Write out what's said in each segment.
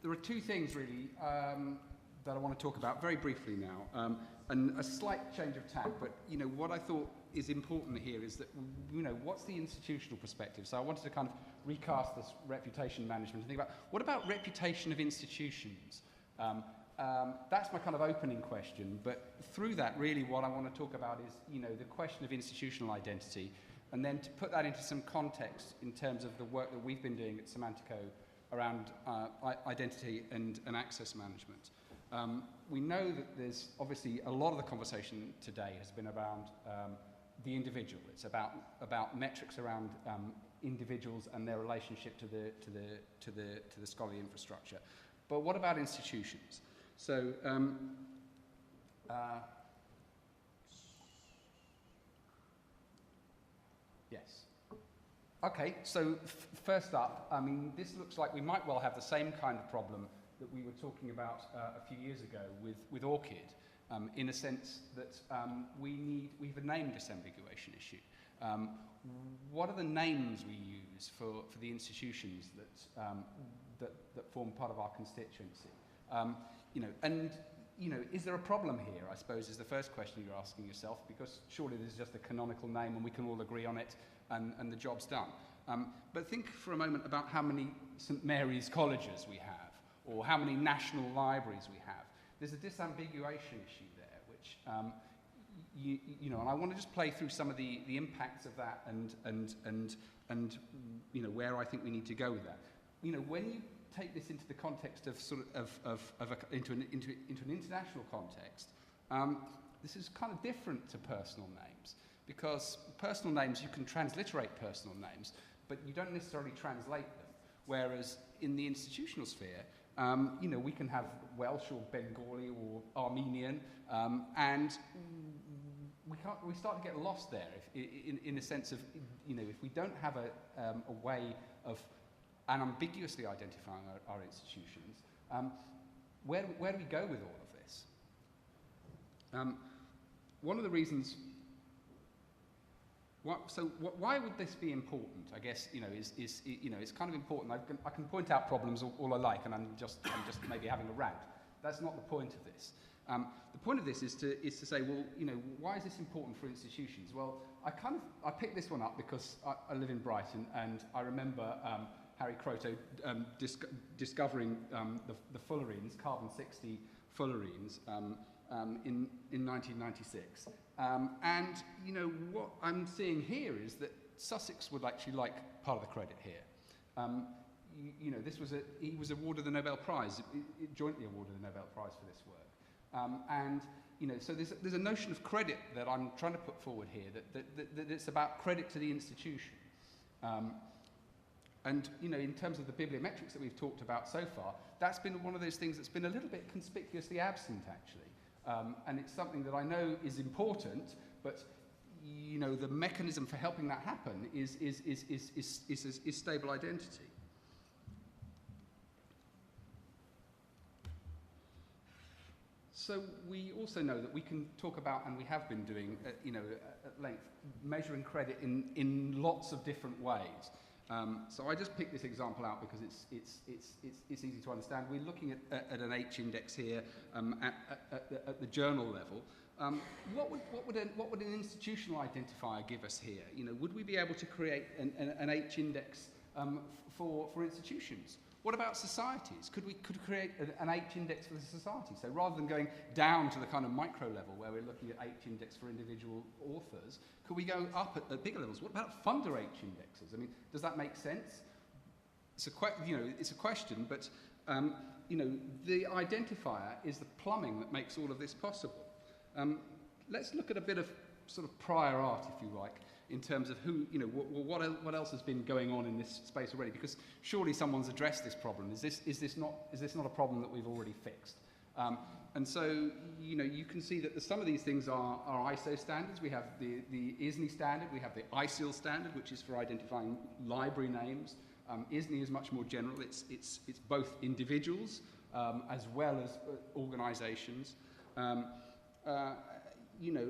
there are two things really that I want to talk about very briefly now, and a slight change of tack. But what I thought is important here is that what's the institutional perspective? So I wanted to kind of recast this reputation management and think about what about reputation of institutions. That's my kind of opening question. But through that, really, what I want to talk about is the question of institutional identity, and then to put that into some context in terms of the work that we've been doing at Semantico around identity and access management. We know that there's obviously a lot of the conversation today has been around the individual. It's about metrics around individuals and their relationship to the scholarly infrastructure. But what about institutions? So yes. Okay, so first up, I mean, this looks like we might well have the same kind of problem that we were talking about a few years ago with ORCID, in a sense that we have a name disambiguation issue. What are the names we use for the institutions that form part of our constituency? Is there a problem here, I suppose, is the first question you're asking yourself, because surely this is just a canonical name and we can all agree on it and the job's done. But think for a moment about how many St. Mary's colleges we have, or how many national libraries we have. There's a disambiguation issue there, which, and I want to just play through some of the impacts of that and where I think we need to go with that. When you take this into the context of into an international context, this is kind of different to personal names, because personal names, you can transliterate personal names, but you don't necessarily translate them. Whereas in the institutional sphere, we can have Welsh or Bengali or Armenian, and we start to get lost there in a sense of, if we don't have a way of unambiguously identifying our institutions, where do we go with all of this? One of the reasons, why would this be important? I guess it's kind of important. I can point out problems all I like, and I'm just maybe having a rant. That's not the point of this. The point of this is to say, well, why is this important for institutions? Well, I picked this one up because I live in Brighton, and I remember Harry Croteau discovering the fullerenes, carbon-60 fullerenes, in 1996. And what I'm seeing here is that Sussex would actually like part of the credit here. He was awarded the Nobel Prize, jointly awarded the Nobel Prize for this work. So there's a notion of credit that I'm trying to put forward here, that it's about credit to the institution. In terms of the bibliometrics that we've talked about so far, that's been one of those things that's been a little bit conspicuously absent, actually. And it's something that I know is important, but the mechanism for helping that happen is stable identity. So we also know that we can talk about, and we have been doing, at length, measuring credit in lots of different ways. So I just picked this example out because it's easy to understand. We're looking at an H index here at the journal level. What would an institutional identifier give us here? Would we be able to create an H index for institutions? What about societies? Could we create an H index for the society? So rather than going down to the kind of micro level where we're looking at H index for individual authors, could we go up at bigger levels? What about funder H indexes? I mean, does that make sense? It's a question, but the identifier is the plumbing that makes all of this possible. Let's look at a bit of sort of prior art, if you like, in terms of who, what else has been going on in this space already? Because surely someone's addressed this problem. Is this not a problem that we've already fixed? And so, you can see that some of these things are ISO standards. We have the ISNI standard. We have the ISIL standard, which is for identifying library names. ISNI is much more general. It's both individuals as well as organizations.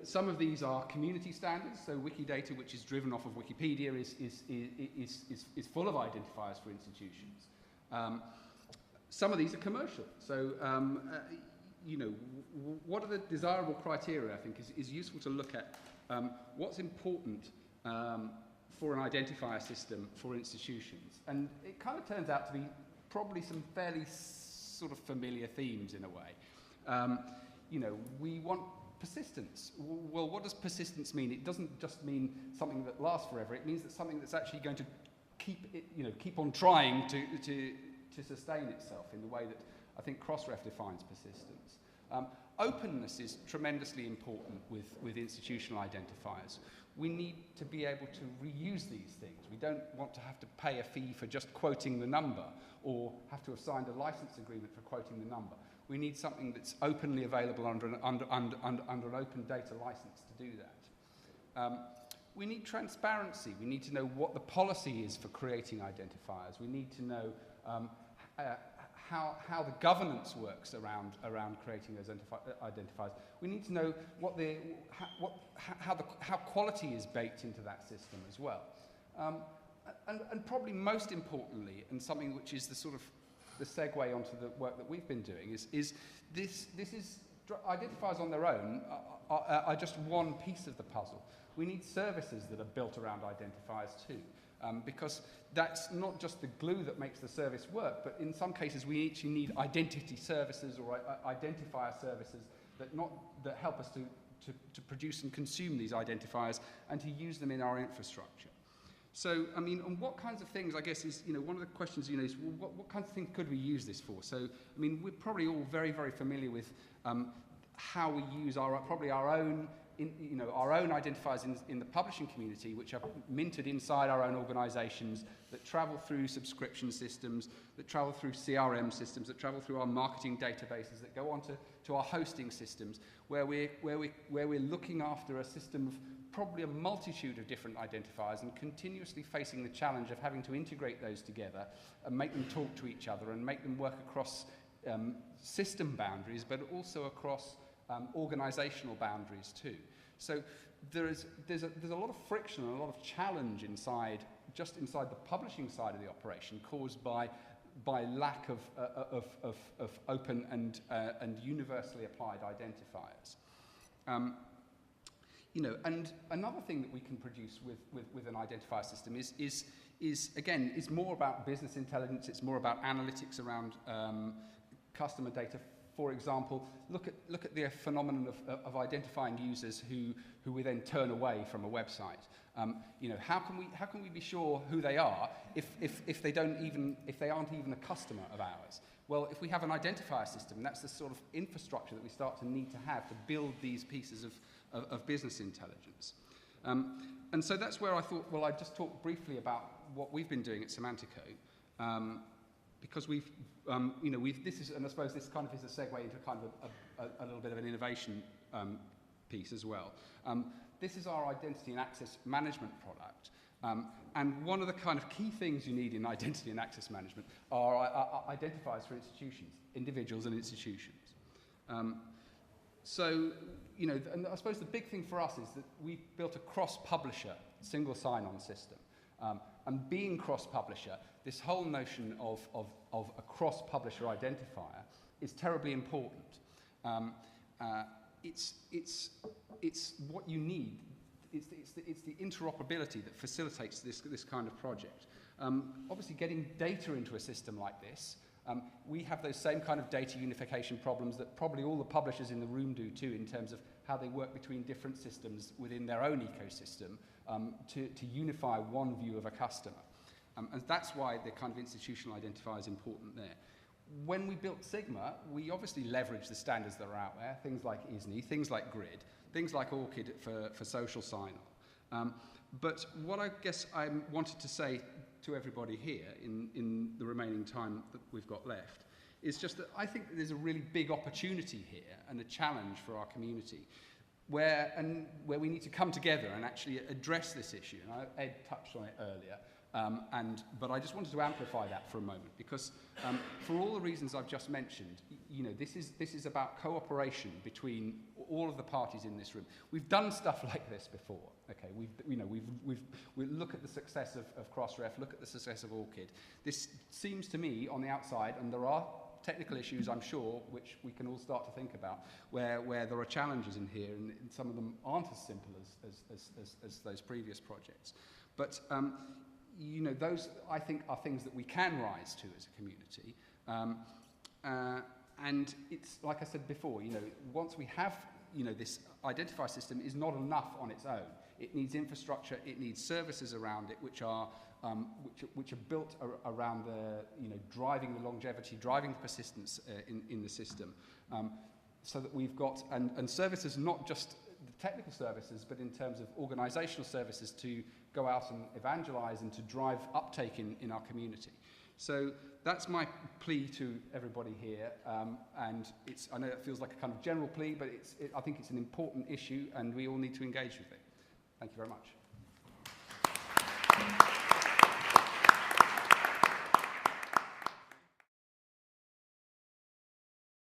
Some of these are community standards. So Wikidata, which is driven off of Wikipedia, is full of identifiers for institutions. some of these are commercial. So, what are the desirable criteria, I think, is useful to look at. What's important for an identifier system for institutions. And it kind of turns out to be probably some fairly sort of familiar themes in a way. We want persistence. Well, what does persistence mean? It doesn't just mean something that lasts forever. It means that something that's actually going to keep on trying to sustain itself in the way that I think Crossref defines persistence. Openness is tremendously important with institutional identifiers. We need to be able to reuse these things. We don't want to have to pay a fee for just quoting the number or have to have signed a license agreement for quoting the number. We need something that's openly available under an open data license to do that. We need transparency. We need to know what the policy is for creating identifiers. We need to know how the governance works around creating those identifiers. We need to know how quality is baked into that system as well. And probably most importantly, and something which is the sort of the segue onto the work that we've been doing, is identifiers on their own are just one piece of the puzzle. We need services that are built around identifiers too. Because that's not just the glue that makes the service work, but in some cases we actually need identity services or identifier services that help us to produce and consume these identifiers and to use them in our infrastructure. So, I mean, and what kinds of things, I guess, is, one of the questions, is what kinds of things could we use this for? So, I mean, we're probably all very, very familiar with how we use our own identifiers in the publishing community, which are minted inside our own organizations, that travel through subscription systems, that travel through CRM systems, that travel through our marketing databases, that go on to our hosting systems, where we're looking after a system of probably a multitude of different identifiers and continuously facing the challenge of having to integrate those together and make them talk to each other and make them work across system boundaries, but also across organizational boundaries too. So there's a lot of friction and a lot of challenge inside the publishing side of the operation, caused by lack of open and universally applied identifiers. And another thing that we can produce with an identifier system is more about business intelligence. It's more about analytics around customer data. For example, look at the phenomenon of identifying users who we then turn away from a website. How can we be sure who they are if they aren't even a customer of ours? Well, if we have an identifier system, that's the sort of infrastructure that we start to need to have to build these pieces of business intelligence. And so that's where I thought, well, I'd just talk briefly about what we've been doing at Semantico. Because this is, and I suppose this kind of is a segue into kind of a little bit of an innovation piece as well. This is our identity and access management product. And one of the kind of key things you need in identity and access management are identifiers for institutions, individuals and institutions. And I suppose the big thing for us is that we've built a cross-publisher single sign-on system. And being cross-publisher, this whole notion of a cross-publisher identifier is terribly important. It's what you need. It's the interoperability that facilitates this kind of project. Obviously, getting data into a system like this, we have those same kind of data unification problems that probably all the publishers in the room do too, in terms of how they work between different systems within their own ecosystem to unify one view of a customer. And that's why the kind of institutional identifier is important there. When we built Sigma, we obviously leveraged the standards that are out there, things like ISNI, things like GRID, things like ORCID for social sign-on. But what I guess I wanted to say to everybody here in the remaining time that we've got left is just that I think that there's a really big opportunity here and a challenge for our community where we need to come together and actually address this issue. And Ed touched on it earlier. But I just wanted to amplify that for a moment because for all the reasons I've just mentioned, this is about cooperation between all of the parties in this room. We've done stuff like this before. Okay, we look at the success of Crossref, look at the success of ORCID. This seems to me on the outside, and there are technical issues, I'm sure, which we can all start to think about, where there are challenges in here, and some of them aren't as simple as those previous projects. But you know, those, I think, are things that we can rise to as a community. And it's, like I said before, you know, once we have, you know, this identifier system is not enough on its own. It needs infrastructure, it needs services around it, which are built around the, you know, driving the longevity, driving the persistence in the system. So that we've got, and services, not just the technical services, but in terms of organizational services to go out and evangelize and to drive uptake in our community. So that's my plea to everybody here, and I know it feels like a kind of general plea, but I think it's an important issue, and we all need to engage with it. Thank you very much.